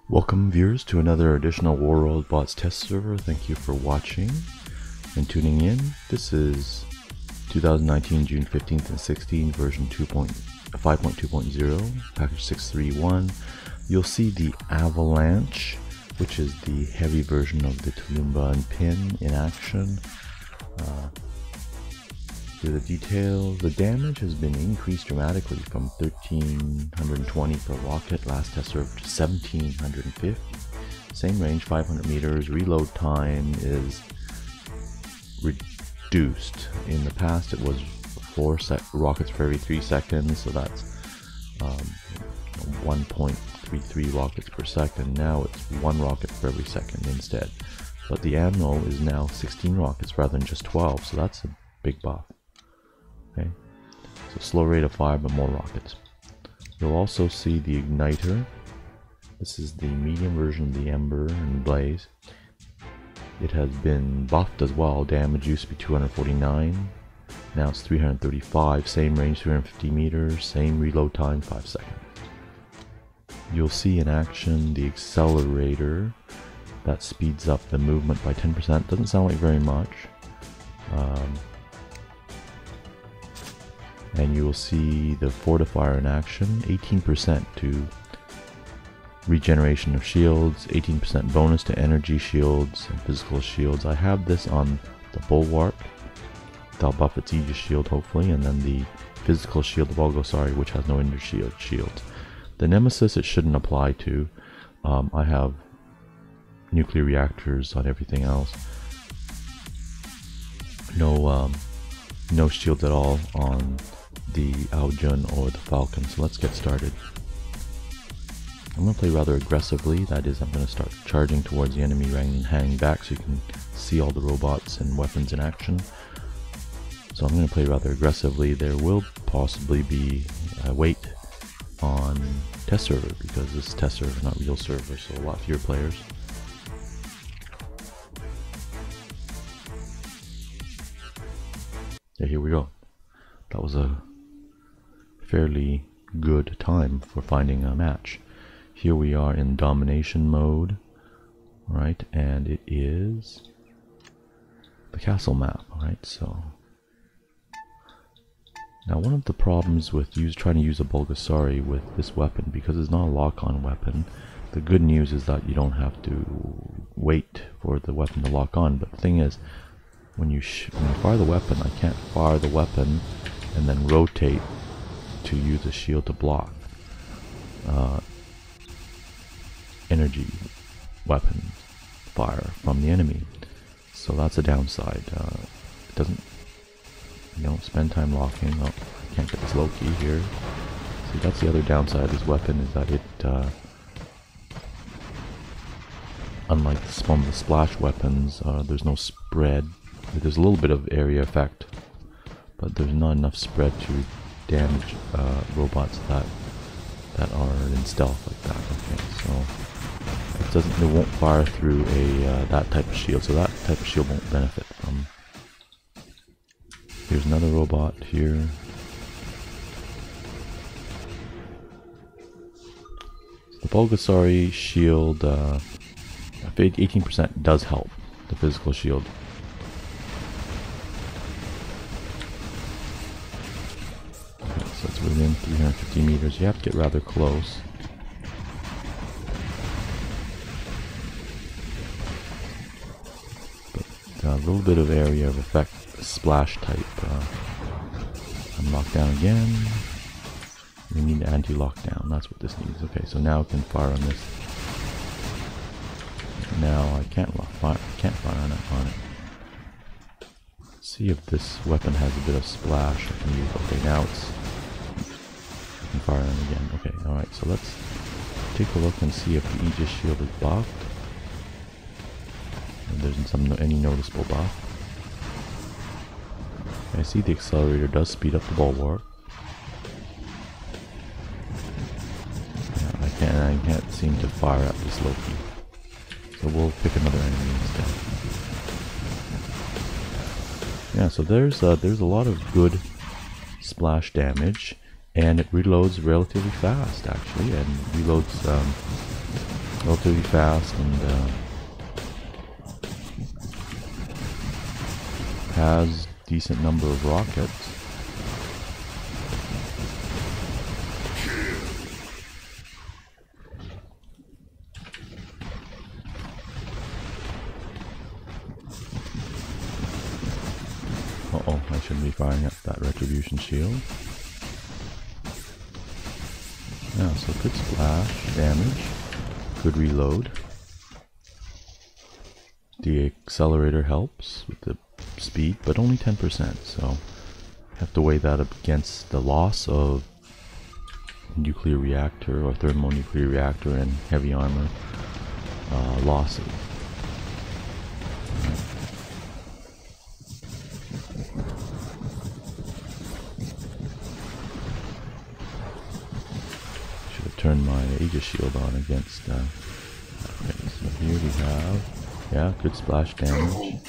Welcome viewers to another additional Warworld Bots test server. Thank you for watching and tuning in. This is 2019 June 15th and 16th version 5.2.0 package 631. You'll see the Avalanche, which is the heavy version of the Tulumba and Pin in action. Here are the details. The damage has been increased dramatically from 1320 per rocket last test server to 1750. Same range, 500 meters. Reload time is reduced. In the past it was 4 rockets for every 3 seconds, so that's 1.33 rockets per second. Now it's 1 rocket for every second instead. But the ammo is now 16 rockets rather than just 12, so that's a big buff. Okay, so slow rate of fire but more rockets. You'll also see the igniter. This is the medium version of the Ember and Blaze. It has been buffed as well. Damage used to be 249, now it's 335. Same range, 350 meters. Same reload time, 5 seconds. You'll see in action the Accelerator. That speeds up the movement by 10%. Doesn't sound like very much. And you will see the Fortifier in action, 18% to regeneration of shields, 18% bonus to energy shields and physical shields. I have this on the Bulwark. That'll buff its Aegis shield hopefully, and then the physical shield of Aegis, which has no inner shields. The Nemesis it shouldn't apply to. I have nuclear reactors on everything else. No shields at all on the Aujun or the Falcon, so let's get started. I'm going to play rather aggressively, that is, I'm going to start charging towards the enemy and hanging back so you can see all the robots and weapons in action. So I'm going to play rather aggressively. There will possibly be a wait on test server because this is test server, not real server, so a lot fewer players. Yeah, here we go. That was a fairly good time for finding a match. Here we are in domination mode, right? And it is the castle map, right? So now one of the problems with trying to use a Bulgasari with this weapon, because it's not a lock-on weapon, the good news is that you don't have to wait for the weapon to lock on. But the thing is, when you fire the weapon, I can't fire the weapon and then rotate to use a shield to block energy weapon fire from the enemy. So that's a downside. It doesn't, you don't spend time locking. Oh, I can't get this low key here. See, that's the other downside of this weapon, is that it, unlike some of the splash weapons, there's no spread. There's a little bit of area effect, but there's not enough spread to damage robots that are in stealth like that. Okay, so it won't fire through that type of shield, so that type of shield won't benefit from. Here's another robot here. The Bulgasari shield, 18% does help the physical shield. So it's within 350 meters. You have to get rather close. But a little bit of area of effect, splash type. I'm locked down again. We need anti-lockdown. That's what this needs. Okay, so now I can fire on this. Now I can't fire on it. Let's see if this weapon has a bit of splash I can use. Okay, now it's. I can fire on again. Okay, alright, so let's take a look and see if the Aegis shield is buffed. And there's any noticeable buff. I see the Accelerator does speed up the Bulwark. Yeah, I can't seem to fire at this low key. So we'll pick another enemy instead. Yeah, so there's a lot of good splash damage, and it reloads relatively fast actually, and reloads relatively fast and has decent number of rockets. Uh-oh, I shouldn't be firing up that retribution shield. Yeah, so good splash damage, good reload. The accelerator helps with the speed, but only 10%, so you have to weigh that up against the loss of nuclear reactor or thermonuclear reactor and heavy armor losses. Should have turned my Aegis shield on against okay, so here we have, yeah, good splash damage.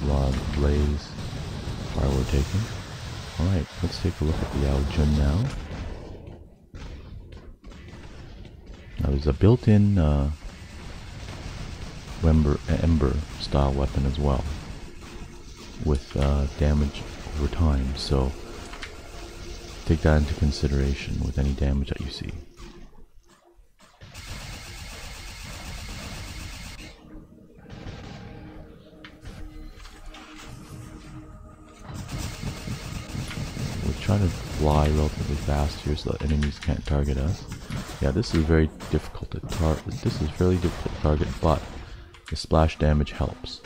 A lot of blaze fire we're taking. Alright, let's take a look at the Aojun now. Now there's a built-in Ember style weapon as well, with damage over time, so take that into consideration with any damage that you see. Try to fly relatively fast here so that enemies can't target us. Yeah, this is very difficult to target. This is fairly difficult to target, but the splash damage helps.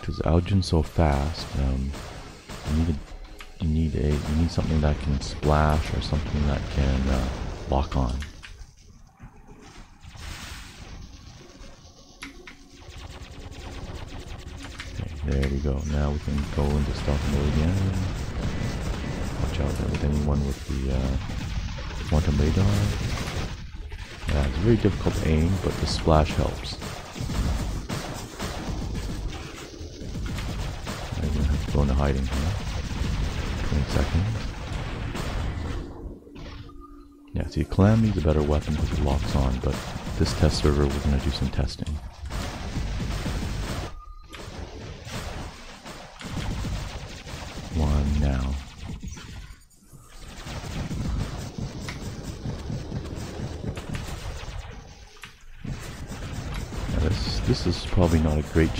Because Aojun's so fast, you need something that can splash or something that can lock on. There we go. Now we can go into stealth mode again. Watch out there with anyone with the quantum radar. Yeah, it's very difficult to aim, but the splash helps. I'm gonna have to go into hiding here. 20 seconds. Yeah, see, Calamity's a better weapon because it locks on, but this test server we're gonna do some testing. One now. Yeah, this is probably not a good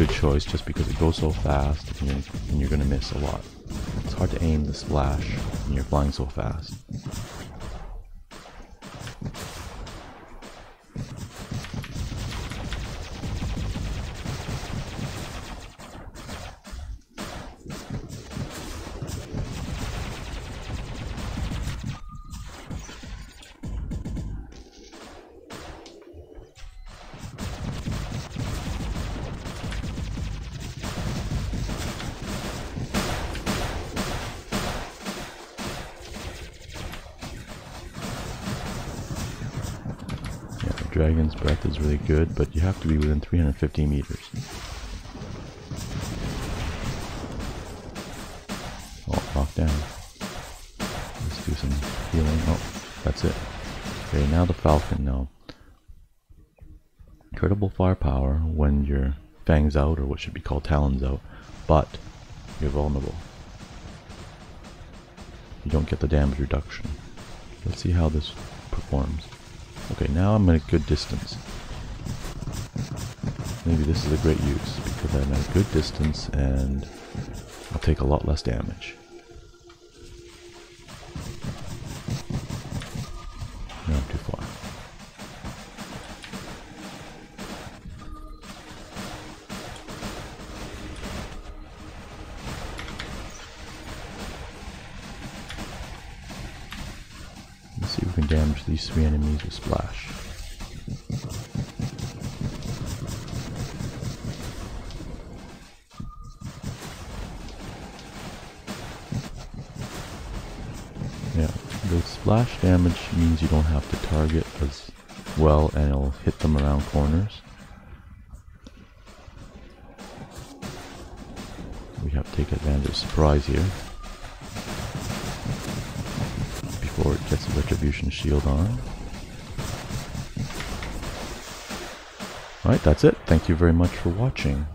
choice just because it goes so fast and you're going to miss a lot. It's hard to aim the splash when you're flying so fast. Dragon's Breath is really good, but you have to be within 350 meters. Oh, knocked down. Let's do some healing. Oh, that's it. Okay, now the Falcon. Now, incredible firepower when your fangs out, or what should be called talons out, but you're vulnerable. You don't get the damage reduction. Let's see how this performs. Okay, now I'm at a good distance. Maybe this is a great use because I'm at a good distance and I'll take a lot less damage. Not too far. Let's see if we can damage these 3 enemies with splash. Yeah, the splash damage means you don't have to target as well and it'll hit them around corners. We have take advantage of surprise here before it gets a retribution shield on. Alright, that's it. Thank you very much for watching.